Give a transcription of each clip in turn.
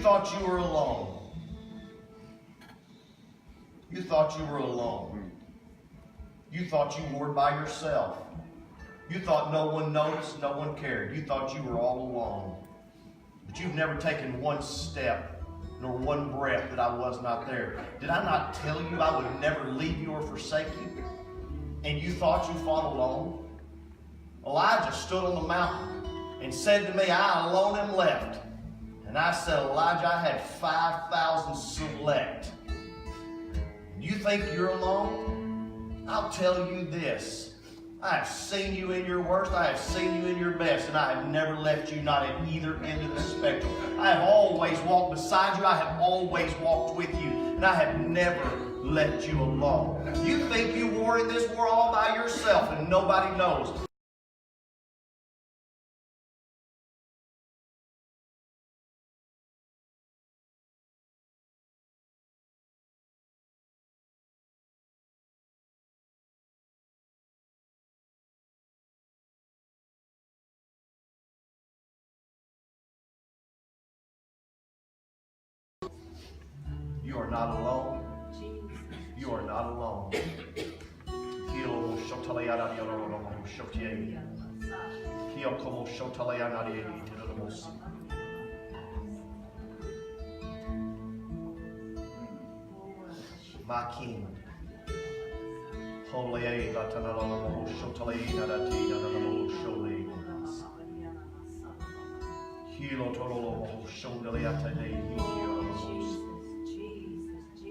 thought you were alone. You thought you were alone. You thought you were by yourself. You thought no one noticed, no one cared. You thought you were all alone. But you've never taken one step, nor one breath that I was not there. Did I not tell you I would never leave you or forsake you? And you thought you fought alone? Elijah stood on the mountain and said to me, I alone am left. And I said, Elijah, I had 5,000 select. You think you're alone? I'll tell you this. I have seen you in your worst. I have seen you in your best. And I have never left you, not at either end of the spectrum. I have always walked beside you. I have always walked with you. And I have never left you alone. You think you war in this war all by yourself and nobody knows. You are not alone. You are not alone. My King.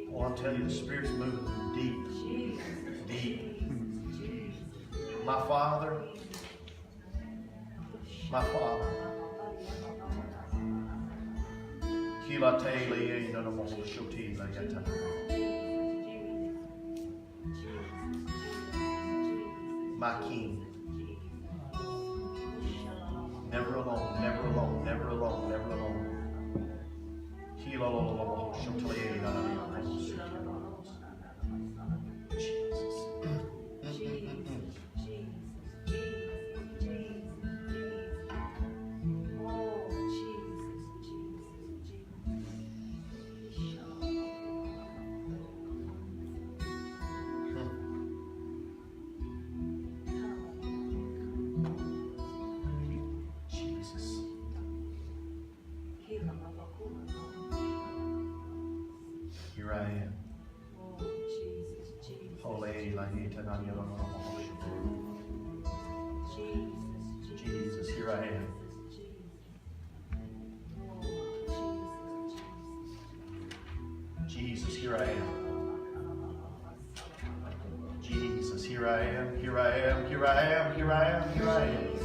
Oh, I'm telling you, the Spirit's moving deep, deep. My Father, my Father. My King. Never alone, never alone, never alone, never alone. Here I am. Oh, Jesus, Jesus. Holy, Jesus, here I am. Jesus, here I am. Jesus, here I am. Here I am. Here I am. Here I am. Here I am.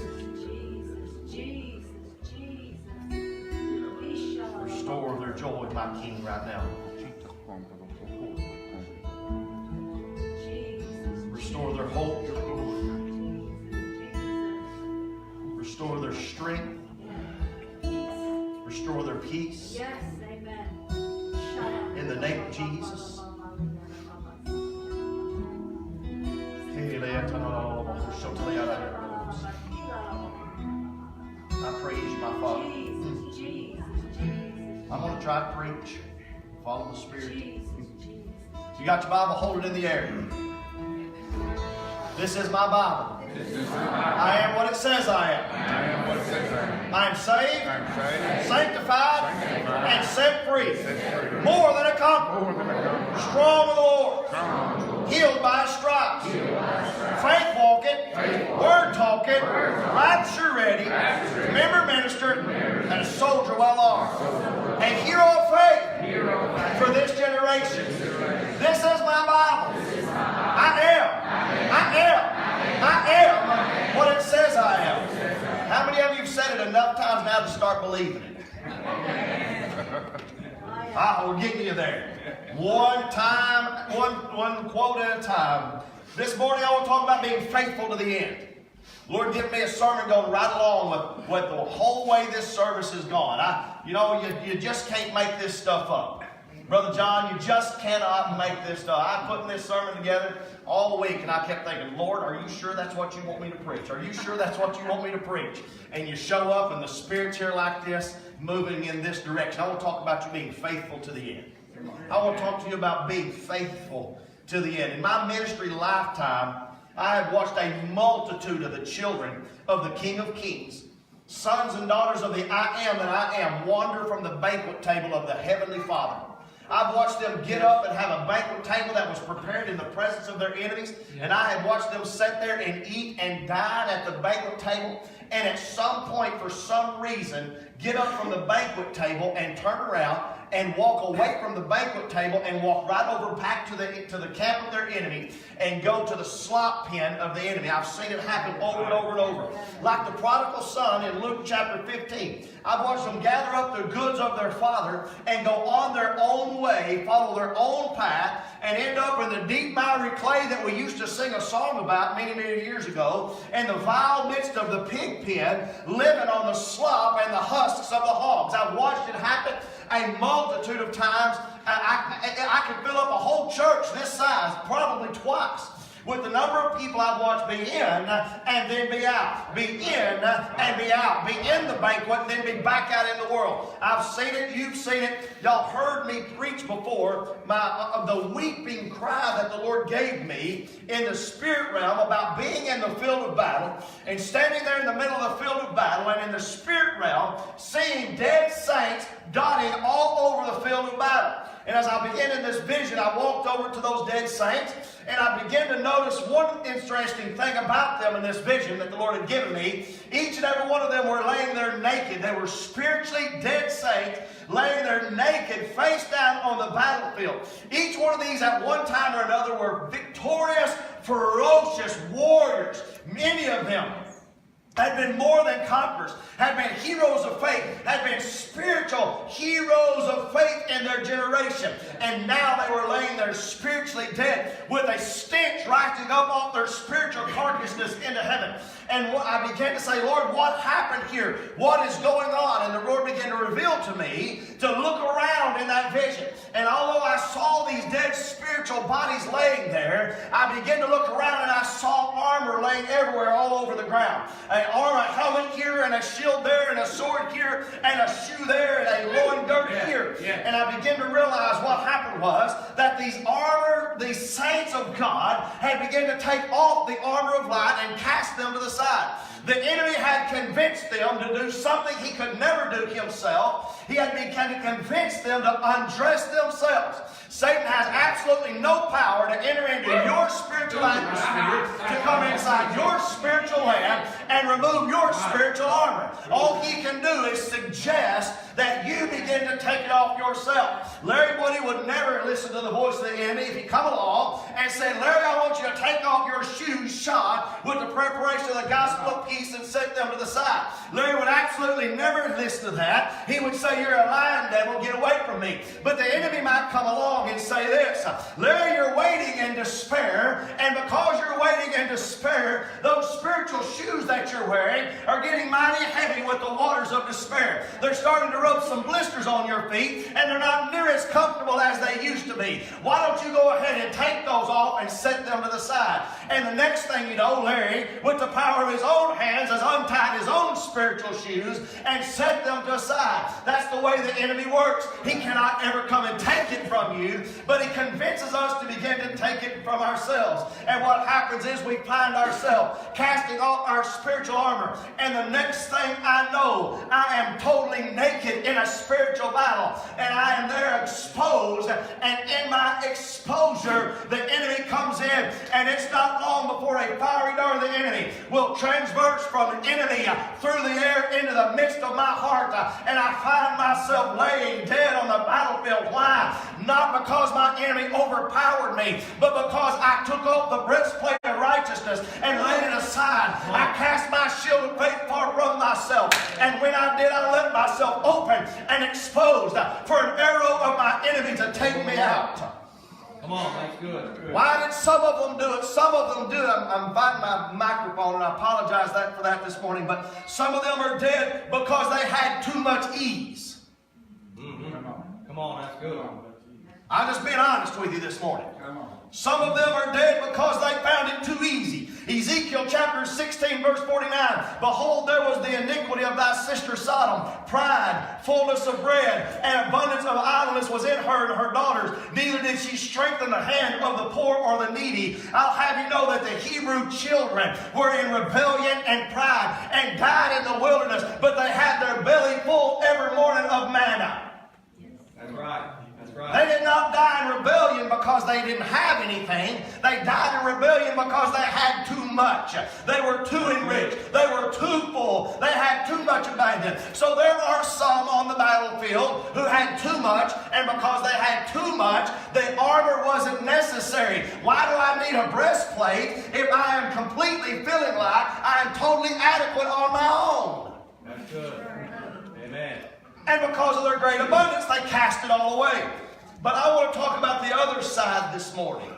Restore their joy, my King, right now. Restore their hope. Restore their strength. Restore their peace. Yes, amen. In the name of Jesus. I praise you, my Father. I'm going to try to preach. Follow the Spirit. You got your Bible? Hold it in the air. This is my Bible. I am what it says I am. I am saved, sanctified, and set free. More than a conqueror. Strong in the Lord. Healed by His stripes. Faith walking. Word talking. Rapture ready. Member minister. And a soldier well armed. A hero of faith for this generation. This is my Bible. I am what it says I am. How many of you have said it enough times now to start believing it? We're getting you there. One time, one quote at a time. This morning I want to talk about being faithful to the end. Lord, give me a sermon going right along with the whole way this service has gone. You just can't make this stuff up. Brother John, you just cannot make this stuff. I'm putting this sermon together all week, and I kept thinking, Lord, are you sure that's what you want me to preach? Are you sure that's what you want me to preach? And you show up, and the Spirit's here like this. moving in this direction. I want to talk about you being faithful to the end. I want to talk to you about being faithful to the end. In my ministry lifetime, I have watched a multitude of the children of the King of Kings, sons and daughters of the I Am that I Am, wander from the banquet table of the Heavenly Father. I've watched them get up and have a banquet table that was prepared in the presence of their enemies. And I have watched them sit there and eat and dine at the banquet table. And at some point, for some reason, get up from the banquet table and turn around and walk away from the banquet table and walk right over back to the camp of their enemy and go to the slop pen of the enemy. I've seen it happen over and over and over. Like the prodigal son in Luke chapter 15. I've watched them gather up the goods of their father and go on their own way, follow their own path, and end up in the deep miry clay that we used to sing a song about many, many years ago, in the vile midst of the pig pen, living on the slop and the husks of the hogs. I've watched it happen a multitude of times. I could fill up a whole church this size probably twice with the number of people I've watched be in and then be out. Be in and be out. Be in the banquet and then be back out in the world. I've seen it. You've seen it. Y'all heard me preach before the weeping cry that the Lord gave me in the spirit realm about being in the field of battle and standing there in the middle of the field of battle and in the spirit realm seeing dead saints dotted all over the field of battle. And as I began in this vision, I walked over to those dead saints and I began to notice one interesting thing about them in this vision that the Lord had given me. Each and every one of them were laying there naked. They were spiritually dead saints laying there naked, face down on the battlefield. Each one of these at one time or another were victorious, ferocious warriors. Many of them had been more than conquerors, had been heroes of faith, had been spiritual heroes of faith in their generation. And now they were laying there spiritually dead with a stench rising up off their spiritual carcasses into heaven. And I began to say, Lord, what happened here? What is going on? And the Lord began to reveal to me to look around in that vision. And although I saw these dead spiritual bodies laying there, I began to look around and I saw armor laying everywhere all over the ground. An armor, a helmet here, and a shield there, and a sword here, and a shoe there, and a loin girt here. And I began to realize what happened was that these saints of God had begun to take off the armor of light and cast them to the side. The enemy had convinced them to do something he could never do himself. He had begun to convince them to undress themselves. Satan has absolutely no power to enter into your spiritual atmosphere, to come inside your spiritual land and remove your spiritual armor. All he can do is suggest that you begin to take it off yourself. Larry Woody would never listen to the voice of the enemy if he come along and said, Larry, I want you to take off your shoes shod with the preparation of the gospel of peace and set them to the side. Larry would absolutely never listen to that. He would say, you're a lying devil, get away from me. But the enemy might come along and say this, Larry, you're waiting in despair, and because you're waiting in despair, those spiritual shoes that you're wearing are getting mighty heavy with the waters of despair. They're starting to rub some blisters on your feet, and they're not near as comfortable as they used to be. Why don't you go ahead and take those off and set them to the side? And the next thing you know, Larry, with the power of his own hands, has untied his own spiritual shoes and set them to the side. That's the way the enemy works. He cannot ever come and take it from you, but he convinces us to begin to take it from ourselves. And what happens is we find ourselves casting off our spiritual armor, and the next thing I know, I am totally naked in a spiritual battle, and I am there exposed, and in my exposure, the enemy comes in, and it's not long before a fiery dart of the enemy will transverse from an enemy through the air into the midst of my heart, and I find myself laying dead on the battlefield. Why? Not because my enemy overpowered me, but because I took off the breastplate of righteousness and laid it aside. I cast my shield of faith far from myself, and when I did, I left myself open and exposed for an arrow of my enemy to take me out. Come on, that's good. Why did some of them do it? Some of them do it. I'm biting my microphone, and I apologize for that this morning, but some of them are dead because they had too much ease. Mm-hmm. Come on, that's good. I'm just being honest with you this morning. Come on. Some of them are dead because they found it too easy. Ezekiel chapter 16 verse 49. Behold, there was the iniquity of thy sister Sodom, pride, fullness of bread, and abundance of idleness was in her and her daughters. Neither did she strengthen the hand of the poor or the needy. I'll have you know that the Hebrew children were in rebellion and pride and died in the wilderness, but they had their belly full every morning of manna. That's right. That's right. They did not die in rebellion because they didn't have anything. They died in rebellion because they had too much. They were too enriched. They were too full. They had too much about them. So there are some on the battlefield who had too much, and because they had too much, the armor wasn't necessary. Why do I need a breastplate if I am completely feeling like I am totally adequate on my own? That's good. Amen. And because of their great abundance, they cast it all away. But I want to talk about the other side this morning.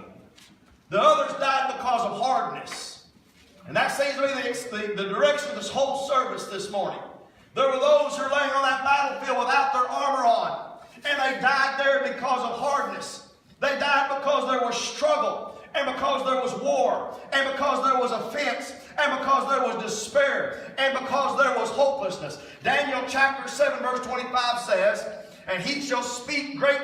The others died because of hardness. And that seems to be the direction of this whole service this morning. There were those who were laying on that battlefield without their armor on. And they died there because of hardness. They died because there was struggle. And because there was war. And because there was offense. And because there was despair. And because there was hopelessness. Daniel chapter 7 verse 25 says, and he shall speak great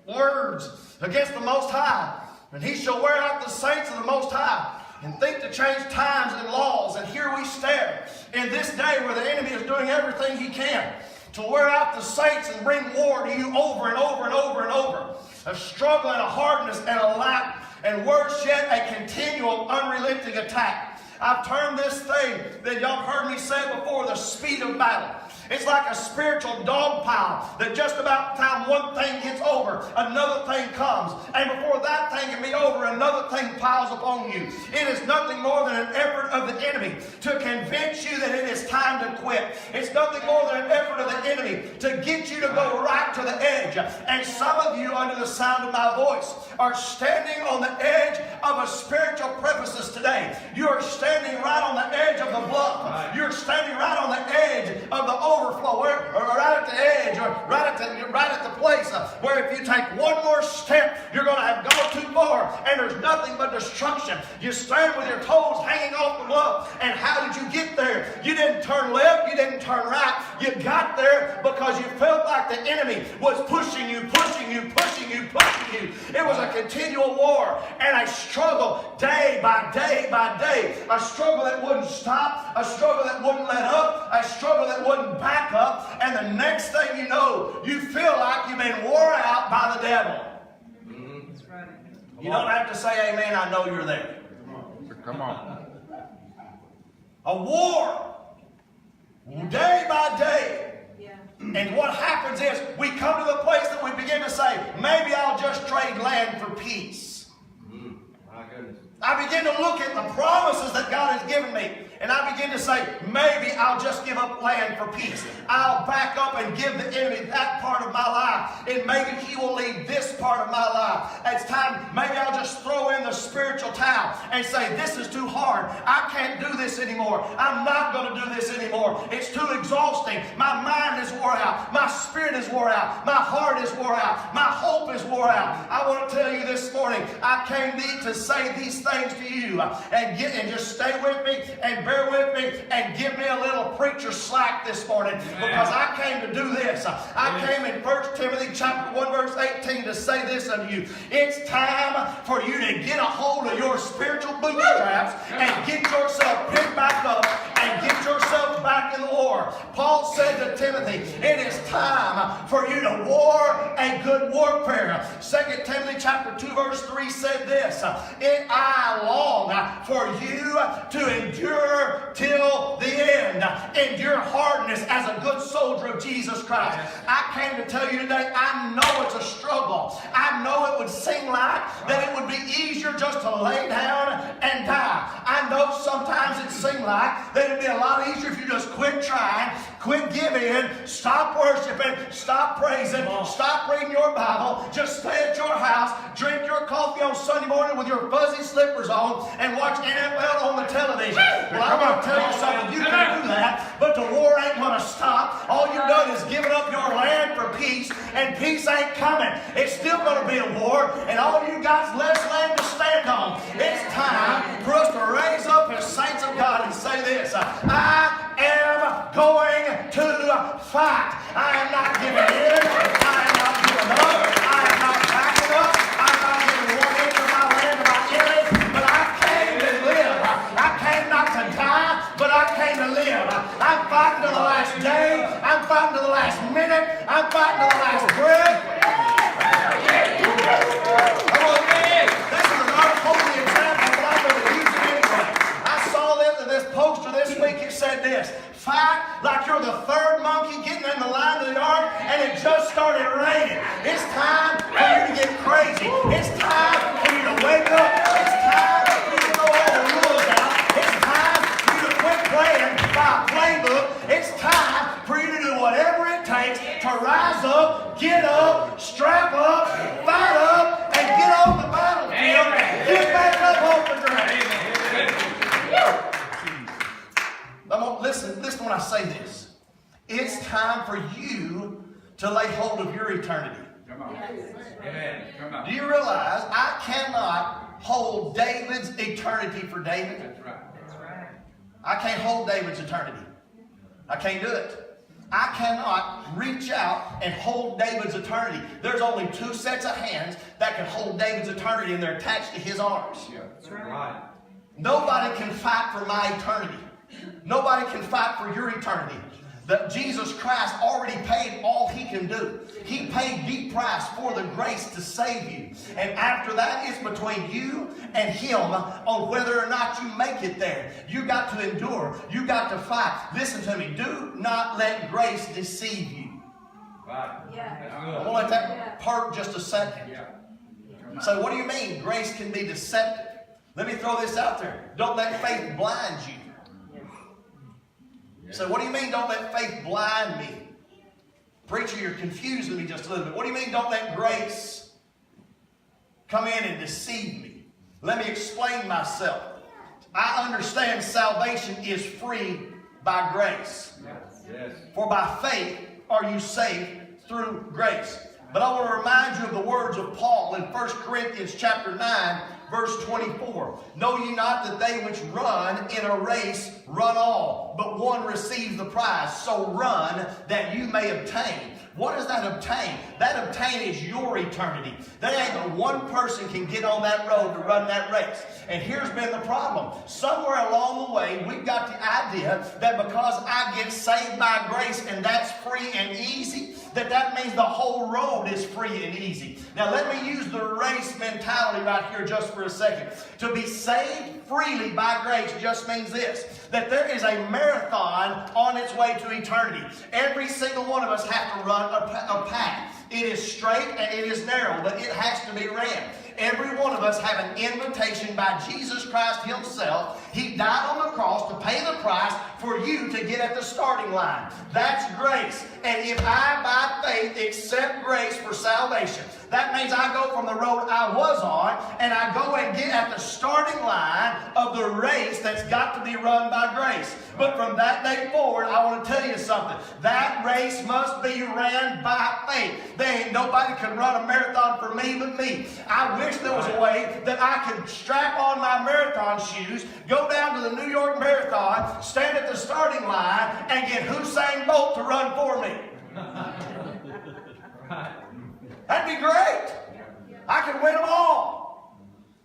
words against the Most High. And he shall wear out the saints of the Most High. And think to change times and laws. And here we stand in this day where the enemy is doing everything he can to wear out the saints and bring war to you over and over and over and over. A struggle and a hardness and a lack. And worse yet, a continual unrelenting attack. I've termed this thing that y'all heard me say before, the speed of battle. It's like a spiritual dog pile that just about the time one thing gets over, another thing comes. And before that thing can be over, another thing piles upon you. It is nothing more than an effort of the enemy to convince you that it is time to quit. It's nothing more than an effort of the enemy to get you to go right to the edge. And some of you, under the sound of my voice, are standing on the edge of a spiritual precipice today. You are standing right on the edge of the bluff. You're standing right on the edge of the overflow, or right at the edge, or right at the place where if you take one more step, you're going to have gone too far, and there's nothing but destruction. You stand with your toes hanging off the bluff, and how did you get there? You didn't turn left, you didn't turn right. You got there because you felt like the enemy was pushing you, pushing you, pushing you, pushing you. It was a continual war and a struggle day by day by day. A struggle that wouldn't stop, a struggle that wouldn't let up, a struggle that wouldn't back up, and the next thing you know, you feel like you've been wore out by the devil. That's right. You don't have to say amen, I know you're there. Come on. A war, day by day. Yeah. And what happens is, we come to the place that we begin to say, maybe I'll just trade land for peace. My goodness. I begin to look at the promises that God has given me. And I begin to say, maybe I'll just give up land for peace. I'll back up and give the enemy that part of my life. And maybe he will leave this part of my life. It's time, maybe I'll just throw in the spiritual towel and say, this is too hard. I can't do this anymore. I'm not going to do this anymore. It's too exhausting. My mind is wore out. My spirit is wore out. My heart is wore out. My hope is wore out. I want to tell you this morning, I came to say these things to you. And just stay with me and bear with me and give me a little preacher slack this morning, because I came to do this. I came in 1 Timothy chapter 1 verse 18 to say this unto you. It's time for you to get a hold of your spiritual bootstraps and get yourself picked back up and get yourself back in the war. Paul said to Timothy, it is time for you to war a good warfare. 2 Timothy chapter 2 verse 3 said this, I long for you to endure till the end. Endure hardness as a good soldier of Jesus Christ. I came to tell you today, I know it's a struggle. I know it would seem like that it would be easier just to lay down and die. I know sometimes it seemed like that it'd be a lot easier if you just quit trying, quit giving, stop worshiping, stop praising, stop reading your Bible, just stay at your house, drink your coffee on Sunday morning with your fuzzy slippers on, and watch NFL on the television. Well, I'm going to tell you something. You can do that, but the war ain't going to stop. All you've done is given up your land for peace, and peace ain't coming. It's still going to be a war, and all you got is less land to stand on. It's time for us to raise up as saints of God and say this: I am going to fight. I am not giving in. I am not giving up. I am not backing up. I'm not giving 1 inch of my land to my enemy, but I came to live. I came not to die, but I came to live. I'm fighting to the last day. I'm fighting to the last minute. I'm fighting to the last breath. This is another holy example, but I'm going to use it anyway. I saw this poster this week. It said this: fight like you're the third monkey getting in the line to the ark and it just started raining. It's time for you to get crazy. It's time for you to wake up. It's time for you to throw all the rules out. It's time for you to quit playing by a playbook. It's time for you to do whatever it takes to rise up, get up, strap up, fight up, and get on the battlefield. Get back up off the ground. Listen when I say this. It's time for you to lay hold of your eternity. Come on. Amen. Come on. Do you realize I cannot hold David's eternity for David? That's right. That's right. I can't hold David's eternity. I can't do it. I cannot reach out and hold David's eternity. There's only 2 sets of hands that can hold David's eternity, and they're attached to his arms. Yeah. That's right. Nobody can fight for my eternity. Nobody can fight for your eternity. That Jesus Christ already paid all he can do. He paid the price for the grace to save you. And after that, it's between you and him on whether or not you make it there. You got to endure. You got to fight. Listen to me. Do not let grace deceive you. Right. Yeah. That's I'm good. going to let that park just a second. Yeah. So what do you mean grace can be deceptive? Let me throw this out there. Don't let faith blind you. So what do you mean don't let faith blind me? Preacher, you're confusing me just a little bit. What do you mean don't let grace come in and deceive me? Let me explain myself. I understand salvation is free by grace. Yes. For by faith are you saved through grace. But I want to remind you of the words of Paul in 1 Corinthians chapter 9, verse 24. Know ye not that they which run in a race run all, but one receives the prize. So run that you may obtain. What does that obtain? That obtain is your eternity. There ain't but one person can get on that road to run that race. And here's been the problem. Somewhere along the way, we've got the idea that because I get saved by grace and that's free and easy, that means the whole road is free and easy. Now let me use the race mentality right here just for a second. To be saved freely by grace just means this: that there is a marathon on its way to eternity. Every single one of us have to run a path. It is straight and it is narrow, but it has to be ran. Every one of us have an invitation by Jesus Christ himself. He died on the cross to pay the price for you to get at the starting line. That's grace. And if I, by faith, accept grace for salvation, that means I go from the road I was on and I go and get at the starting line of the race that's got to be run by grace. But from that day forward, I want to tell you something. That race must be ran by faith. There ain't nobody can run a marathon for me but me. I wish there was a way that I could strap on my marathon shoes, go down to the New York Marathon, stand at the starting line, and get Usain Bolt to run for me. That'd be great. I could win them all.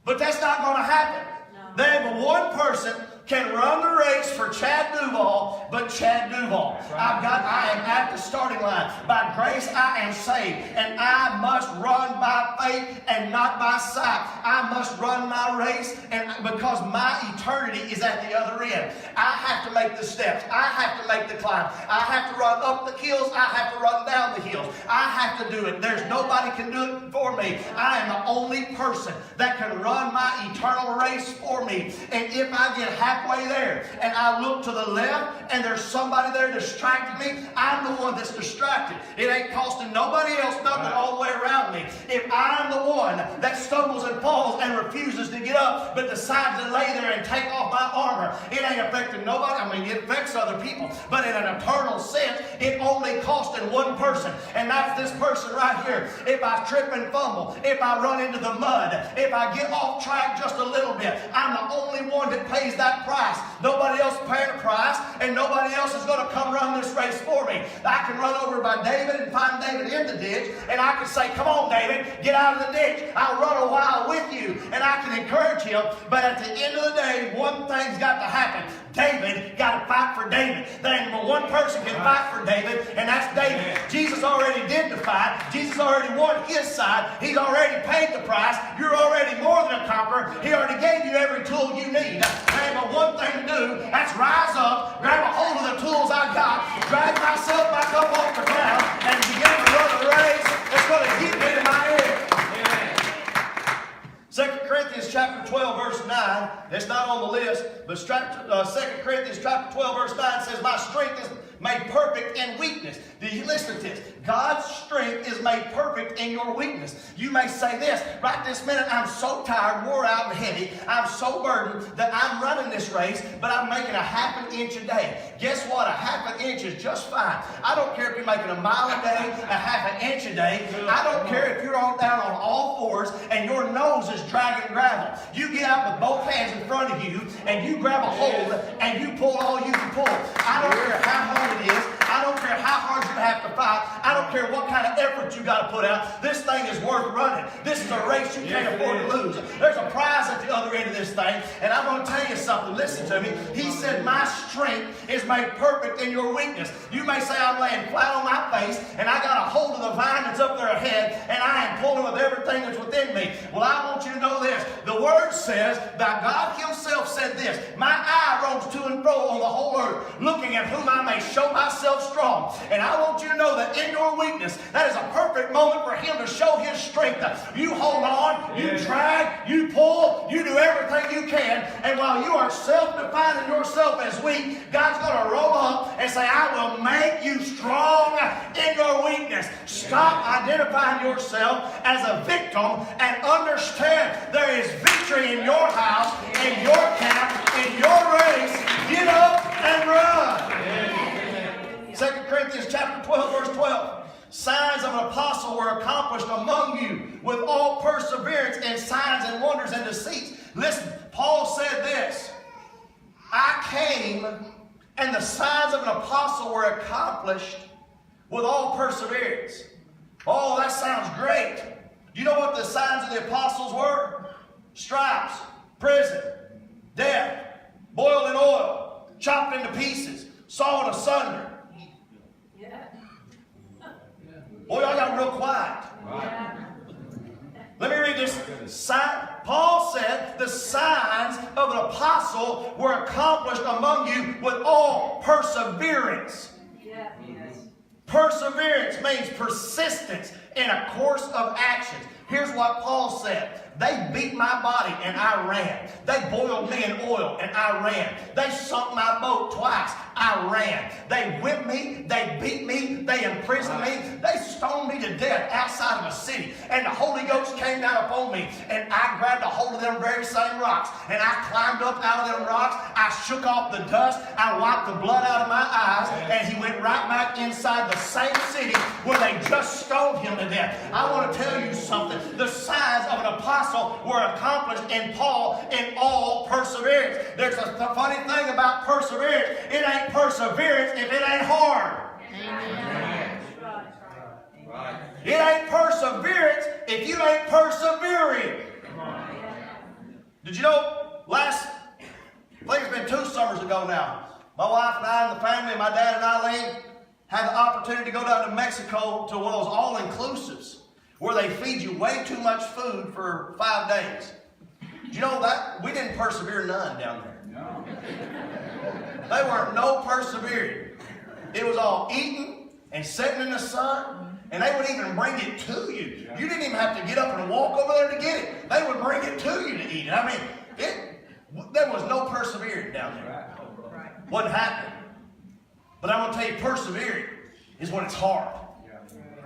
But that's not going to happen. There ain't but one person can run the race for Chad Duvall, but Chad Duvall. I am at the starting line. By grace I am saved, and I must run by faith and not by sight. I must run my race, and because my eternity is at the other end. I have to make the steps. I have to make the climb. I have to run up the hills. I have to run down the hills. I have to do it. There's nobody can do it for me. I am the only person that can run my eternal race for me. And if I get halfway there and I look to the left and there's somebody there distracting me, I'm the one that's distracted. It ain't costing nobody else nothing all the way around me. If I'm the one that stumbles and falls and refuses to get up but decides to lay there and take off my armor, it ain't affecting nobody. I mean, it affects other people, but in an eternal sense, it only costing one person, and that's this person right here. If I trip and fumble, if I run into the mud, if I get off track just a little bit, I'm the only one that pays that price. Nobody else paying a price, and nobody else is going to come run this race for me. I can run over by David and find David in the ditch, and I can say, come on, David, get out of the ditch. I'll run a while with you, and I can encourage him, but at the end of the day, one thing's got to happen. David got to fight for David. There ain't but one person can fight for David, and that's David. Jesus already did the fight. Jesus already won his side. He's already paid the price. You're already more than a conqueror. He already gave you every tool you need. There ain't but one thing to do. That's rise up, grab a hold of the tools I got, drag myself back up off the ground, and begin to run the race that's going to keep me in my ear. 2 Corinthians chapter 12, verse 9. It's not on the list, but 2 Corinthians chapter 12, verse 9 says, my strength is made perfect in weakness. Do you listen to this? God's strength is made perfect in your weakness. You may say this, right this minute, I'm so tired, wore out, and heavy. I'm so burdened that I'm running this race, but I'm making a half an inch a day. Guess what? A half an inch is just fine. I don't care if you're making a mile a day, a half an inch a day. I don't care if you're down on all fours and your nose is dragging gravel. You get out with both hands in front of you and you grab a hold and you pull all you can pull. I don't care how hard it is. I don't care how hard you have to fight. I don't care what kind of effort you got to put out. This thing is worth running. This is a race you can't afford to lose. There's a prize at the other end of this thing, and I'm going to tell you something. Listen to me. He said, my strength is made perfect in your weakness. You may say I'm laying flat on my face, and I got a hold of the vine that's up there ahead, and I am pulling with everything that's within me. Well, I want you to know this. The Word says that God Himself said this, my eye roams to and fro on the whole earth, looking at whom I may show myself strong. And I want you to know that in your weakness, that is a perfect moment for Him to show His strength. You hold on, you drag, you pull, you do everything you can, and while you are self-defining yourself as weak, God's going to roll up and say, I will make you strong in your weakness. Stop identifying yourself as a victim and understand there is victory in your house, in your camp, in your race. Get up and run. 2 Corinthians chapter 12, verse 12. Signs of an apostle were accomplished among you with all perseverance and signs and wonders and deceits. Listen, Paul said this, I came and the signs of an apostle were accomplished with all perseverance. Oh, that sounds great. You know what the signs of the apostles were? Stripes, prison, death, boiled in oil, chopped into pieces, sawn asunder. Boy, y'all got real quiet. Yeah. Let me read this. Paul said the signs of an apostle were accomplished among you with all perseverance. Yeah. Yes. Perseverance means persistence in a course of actions. Here's what Paul said. They beat my body and I ran. They boiled me in oil and I ran. They sunk my boat twice. I ran. They whipped me. They beat me. They imprisoned me. They stoned me to death outside of a city. And the Holy Ghost came down upon me. And I grabbed a hold of them very same rocks. And I climbed up out of them rocks. I shook off the dust. I wiped the blood out of my eyes. And he went right back inside the same city where they just stoned him to death. I want to tell you something. The signs of an apostle were accomplished in Paul in all perseverance. There's a funny thing about perseverance. It ain't perseverance if it ain't hard. Amen. Right. It ain't perseverance if you ain't persevering. Did you know I think it's been 2 summers ago now. My wife and I and the family, and my dad and Eileen, had the opportunity to go down to Mexico to one of those all-inclusives where they feed you way too much food for 5 days. Do you know that? We didn't persevere none down there. No. They weren't no persevering. It was all eating and sitting in the sun, and they would even bring it to you. You didn't even have to get up and walk over there to get it. They would bring it to you to eat it. I mean, there was no persevering down there. Wasn't happening. But I'm going to tell you, persevering is when it's hard.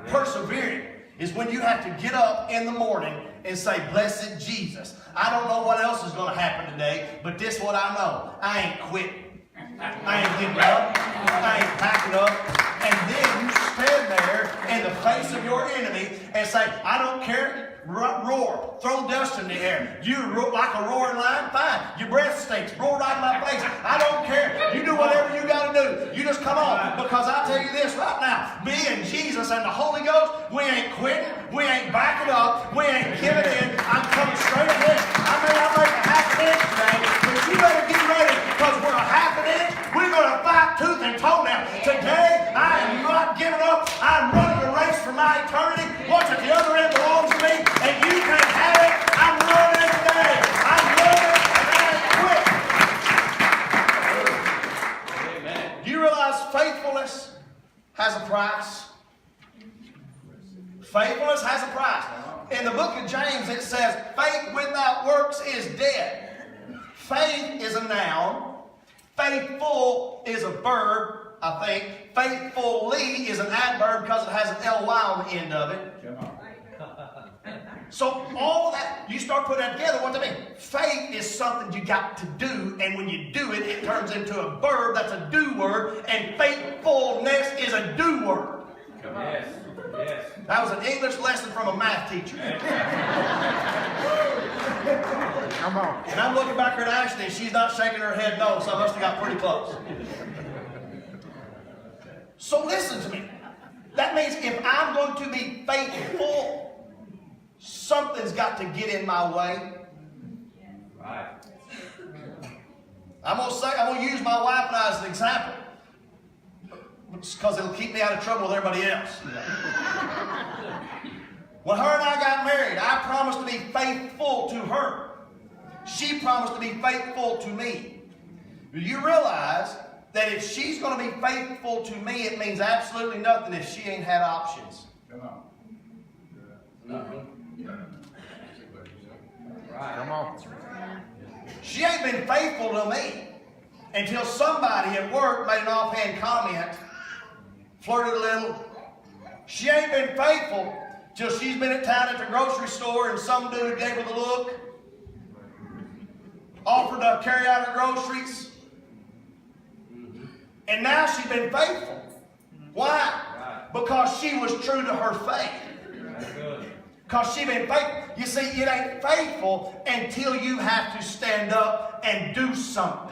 Persevering is when you have to get up in the morning and say, blessed Jesus. I don't know what else is going to happen today, but this is what I know. I ain't quitting. I ain't giving up. I ain't packing up. And then you stand there in the face of your enemy and say, I don't care. Roar. Throw dust in the air. You roar like a roaring lion? Fine. Your breath stinks. Roar right in my face. I don't care. You do whatever you got to do. You just come on. Because I tell you this right now. Me and Jesus and the Holy Ghost, we ain't quitting. We ain't backing up. We ain't giving in. I'm coming straight ahead. I may not make a half an inch today, but you better get ready because we're a half an inch. We're going to fight tooth and toe now. Today, I am not giving up. I'm running the race for my eternity. What's at the other end belongs to me, and you can't have it. I'm running it today. I'm running and I ain't quit. Amen. Do you realize faithfulness has a price? Faithfulness has a price. In the book of James, it says, faith without works is dead. Faith is a noun. Faithful is a verb, I think. Faithfully is an adverb because it has an ly on the end of it. So all of that, you start putting that together, what do I mean? Faith is something you got to do, and when you do it, it turns into a verb that's a do word, and faithfulness is a do word. Yes. Yes. That was an English lesson from a math teacher. Come on. And I'm looking back here at Ashley, and she's not shaking her head no, so I must have got pretty close. So listen to me. That means if I'm going to be faithful, something's got to get in my way. Right. I'm going to use my wife and I as an example. Because it'll keep me out of trouble with everybody else. When her and I got married, I promised to be faithful to her. She promised to be faithful to me. Do you realize that if she's going to be faithful to me, it means absolutely nothing if she ain't had options? Come on. Right. Come on. She ain't been faithful to me until somebody at work made an offhand comment, flirted a little. She ain't been faithful till she's been at town at the grocery store and some dude gave her the look, offered to carry out her groceries, and now she's been faithful. Why? Because she was true to her faith. That's good. Because she been faithful. You see, it ain't faithful until you have to stand up and do something.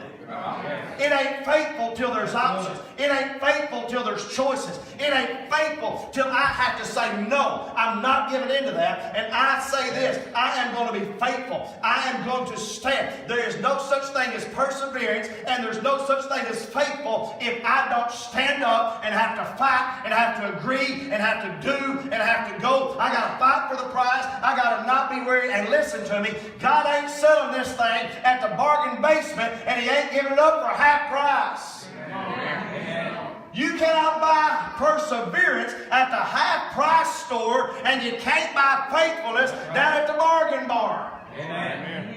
It ain't faithful till there's options. It ain't faithful till there's choices. It ain't faithful till I have to say, no, I'm not giving into that. And I say this, I am going to be faithful. I am going to stand. There is no such thing as perseverance, and there's no such thing as faithful if I don't stand up and have to fight and have to agree and have to do and have to go. I got to fight for the prize. I got to not be weary. And listen to me, God ain't selling this thing at the bargain basement, and He ain't giving it up for half price. Amen. You cannot buy perseverance at the half price store, and you can't buy faithfulness down at the bargain barn. Amen.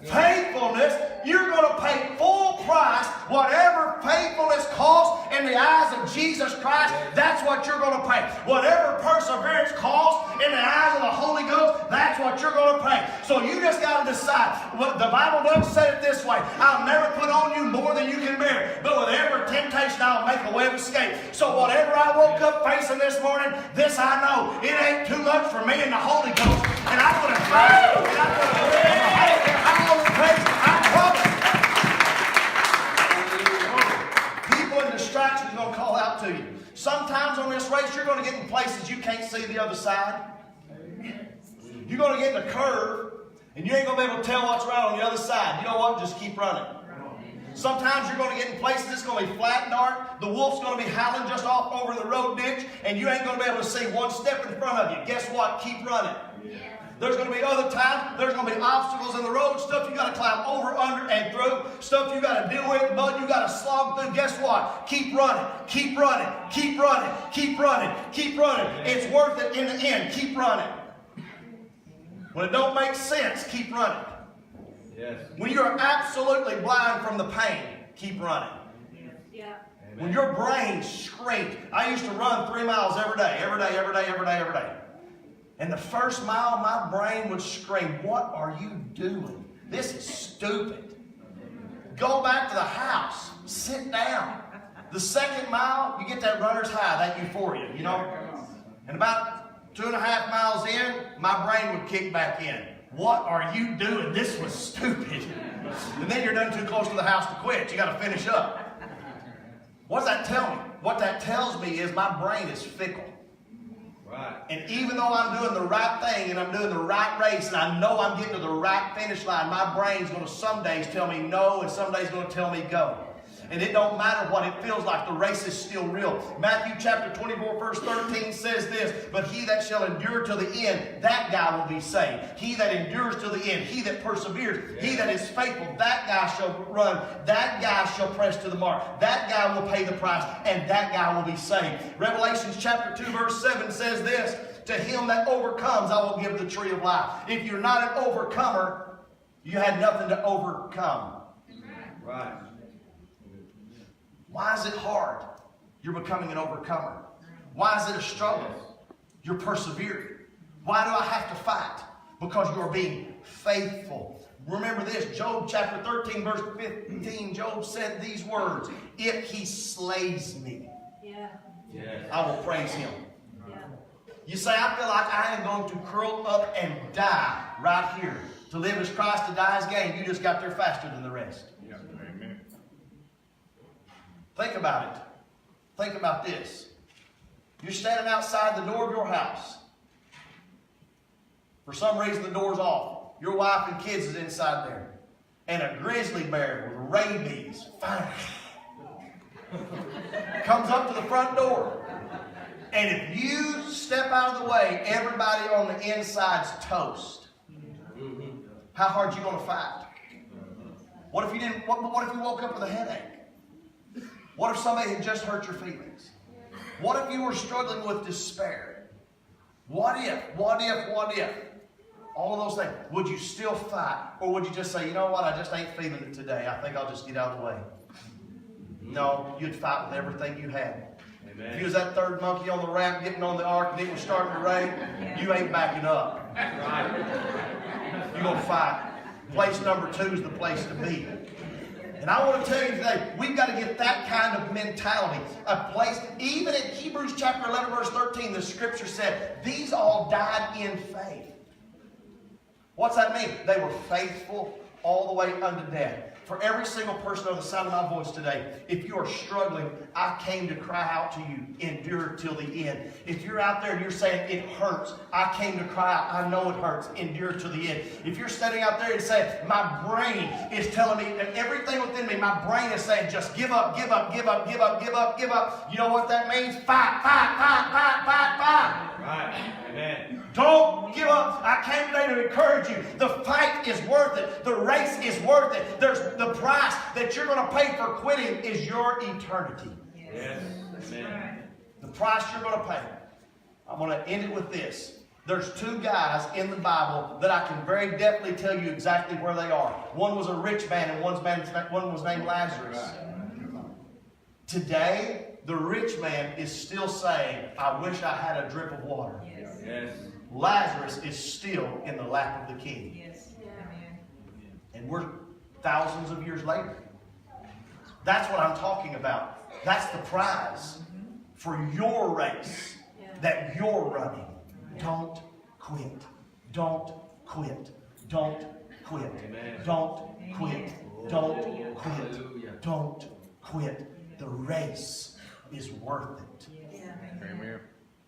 Faithfulness, you're going to pay full price. Whatever faithfulness costs in the eyes of Jesus Christ, that's what you're going to pay. Whatever perseverance costs in the eyes of the Holy Ghost, that's what you're going to pay. So you just got to decide. Well, the Bible doesn't say it this way. I'll never put on you more than you can bear, but with every temptation I'll make a way of escape. So whatever I woke up facing this morning, this I know, it ain't too much for me and the Holy Ghost. And I'm going to fight. And I'm going to praise. I promise. People and distractions are going to call out to you. Sometimes on this race, you're going to get in places you can't see the other side. You're going to get in a curve, and you ain't going to be able to tell what's right on the other side. You know what? Just keep running. Sometimes you're going to get in places it's going to be flat and dark. The wolf's going to be howling just off over the road ditch, and you ain't going to be able to see one step in front of you. Guess what? Keep running. There's going to be other times, there's going to be obstacles in the road, stuff you got to climb over, under, and through, stuff you got to deal with, mud you got to slog through. Guess what? Keep running, keep running, keep running, keep running, keep running. It's worth it in the end. Keep running. When it don't make sense, keep running. Yes. When you're absolutely blind from the pain, keep running. Yeah. When your brain screams, I used to run 3 miles every day, every day, every day, every day, every day. And the first mile, my brain would scream, what are you doing? This is stupid. Go back to the house. Sit down. The second mile, you get that runner's high, that euphoria, you know? And about 2.5 miles in, my brain would kick back in. What are you doing? This was stupid. And then you're done too close to the house to quit. You got to finish up. What does that tell me? What that tells me is my brain is fickle. Right. And even though I'm doing the right thing and I'm doing the right race and I know I'm getting to the right finish line, my brain's going to some days tell me no and some days going to tell me go. And it don't matter what it feels like, the race is still real. Matthew chapter 24 verse 13 says this, but he that shall endure to the end, that guy will be saved. He that endures to the end, he that perseveres, he that is faithful, that guy shall run, that guy shall press to the mark, that guy will pay the price, and that guy will be saved. Revelation chapter 2 verse 7 says this, to him that overcomes I will give the tree of life. If you're not an overcomer, you had nothing to overcome. Right. Why is it hard? You're becoming an overcomer. Why is it a struggle? You're persevering. Why do I have to fight? Because you're being faithful. Remember this, Job chapter 13 verse 15, Job said these words, if he slays me, Yeah. Yes. I will praise him. Yeah. You say, I feel like I am going to curl up and die right here. To live as Christ, to die as gain. You just got there faster than the rest. Amen. Think about it. Think about this. You're standing outside the door of your house. For some reason the door's off. Your wife and kids is inside there. And a grizzly bear with rabies comes up to the front door. And if you step out of the way, everybody on the inside's toast. How hard you going to fight? What if you didn't? What if you woke up with a headache? What if somebody had just hurt your feelings? What if you were struggling with despair? What if? All of those things. Would you still fight? Or would you just say, you know what, I just ain't feeling it today. I think I'll just get out of the way. No, you'd fight with everything you had. Amen. If you was that third monkey on the ramp getting on the ark and it was starting to rain, you ain't backing up. Right. You're going to fight. Place number 2 is the place to be. And I want to tell you today, we've got to get that kind of mentality. A place, even in Hebrews chapter 11, verse 13, the scripture said, these all died in faith. What's that mean? They were faithful all the way unto death. For every single person on the sound of my voice today, if you are struggling, I came to cry out to you, endure till the end. If you're out there and you're saying, it hurts, I came to cry out, I know it hurts, endure till the end. If you're standing out there and saying, my brain is telling me, and everything within me, my brain is saying, just give up, give up, give up, give up, give up, give up. You know what that means? Fight, fight, fight, fight, fight, fight. Right. Amen. Don't give up. I came today to encourage you. The fight is worth it. The race is worth it. There's the price that you're going to pay for quitting is your eternity. Yes. Amen. The price you're going to pay. I'm going to end it with this. There's 2 guys in the Bible that I can very definitely tell you exactly where they are. One was a rich man and one was named Lazarus. Today, the rich man is still saying, I wish I had a drip of water. Yes. Lazarus is still in the lap of the king. Yes. Amen. And we're thousands of years later. That's what I'm talking about. That's the prize for your race that you're running. Don't quit. Don't quit. Don't quit. Amen. Don't quit. Don't quit. Hallelujah. Don't quit. The race is worth it. Amen.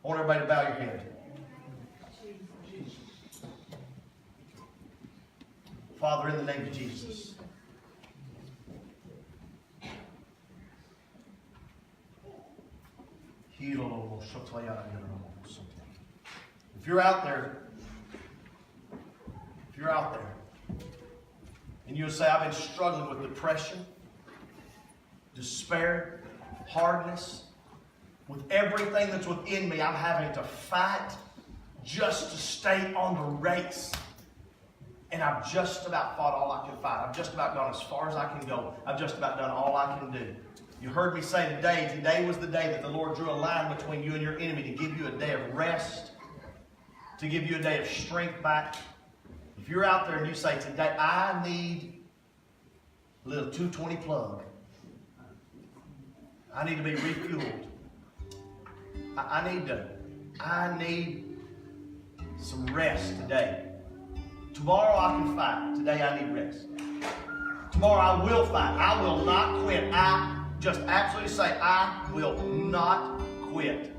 I want everybody to bow your head. Father, in the name of Jesus, If you're out there, and you'll say, I've been struggling with depression, despair, hardness, with everything that's within me, I'm having to fight just to stay on the race. And I've just about fought all I can fight. I've just about gone as far as I can go. I've just about done all I can do. You heard me say today was the day that the Lord drew a line between you and your enemy to give you a day of rest, to give you a day of strength back. If you're out there and you say, today I need a little 220 plug. I need to be refueled. I need some rest today. Tomorrow I can fight. Today I need rest. Tomorrow I will fight. I will not quit. I just absolutely say, I will not quit.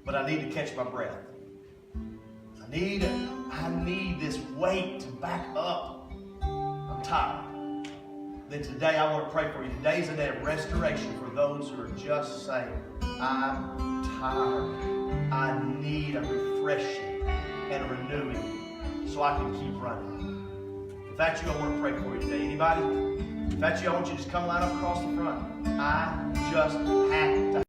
But I need to catch my breath. I need this weight to back up. I'm tired. Then today I want to pray for you. Today's a day of restoration for those who are just saying, I'm tired. I need a refreshing and a renewing so I can keep running. If that's you, I want to pray for you today. Anybody? If that's you, I want you to just come line up across the front. I just have to